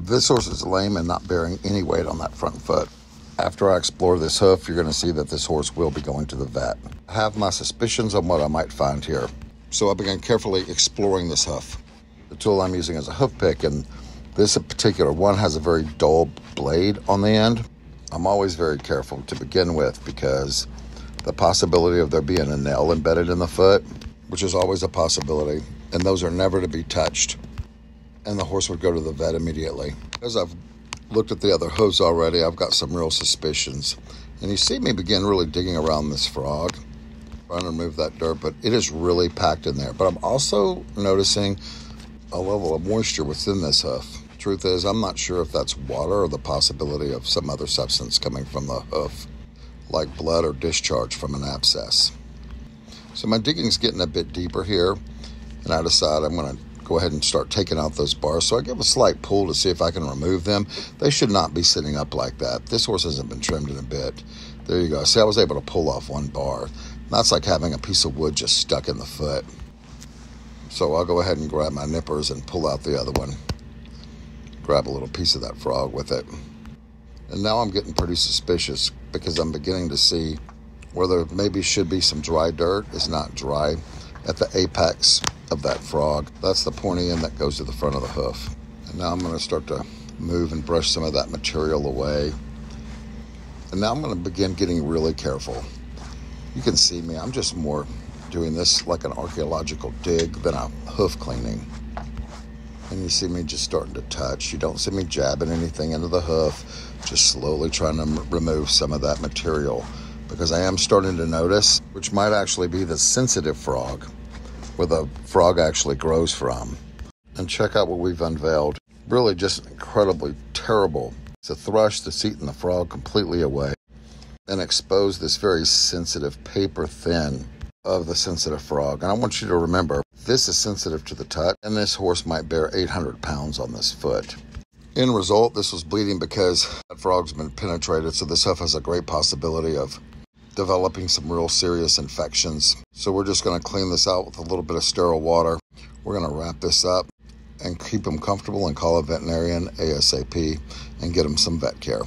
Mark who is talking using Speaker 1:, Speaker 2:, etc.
Speaker 1: This horse is lame and not bearing any weight on that front foot. After I explore this hoof, you're going to see that this horse will be going to the vet. I have my suspicions on what I might find here. So I began carefully exploring this hoof. The tool I'm using is a hoof pick, and this particular one has a very dull blade on the end. I'm always very careful to begin with because the possibility of there being a nail embedded in the foot, which is always a possibility, and those are never to be touched. And the horse would go to the vet immediately. As I've looked at the other hooves already, I've got some real suspicions. And you see me begin really digging around this frog, trying to remove that dirt, but it is really packed in there. But I'm also noticing a level of moisture within this hoof. Truth is, I'm not sure if that's water or the possibility of some other substance coming from the hoof, like blood or discharge from an abscess. So my digging's getting a bit deeper here, and I decide I'm going to go ahead and start taking out those bars. So I give a slight pull to see if I can remove them. They should not be sitting up like that. This horse hasn't been trimmed in a bit. There you go. See, I was able to pull off one bar. That's like having a piece of wood just stuck in the foot. So I'll go ahead and grab my nippers and pull out the other one. Grab a little piece of that frog with it. And now I'm getting pretty suspicious because I'm beginning to see where there maybe should be some dry dirt is not dry at the apex of that frog. That's the pointy end that goes to the front of the hoof. And now I'm going to start to move and brush some of that material away. And now I'm going to begin getting really careful. You can see me, I'm just more doing this like an archaeological dig than a hoof cleaning. And you see me just starting to touch. You don't see me jabbing anything into the hoof, just slowly trying to remove some of that material, because I am starting to notice, which might actually be the sensitive frog, where the frog actually grows from. And check out what we've unveiled. Really just incredibly terrible. It's a thrush that's eaten the frog completely away and exposed this very sensitive paper thin of the sensitive frog. And I want you to remember, this is sensitive to the touch, and this horse might bear 800 pounds on this foot. End result, this was bleeding because that frog's been penetrated, so this hoof has a great possibility of developing some real serious infections. So we're just going to clean this out with a little bit of sterile water. We're going to wrap this up and keep them comfortable and call a veterinarian ASAP and get them some vet care.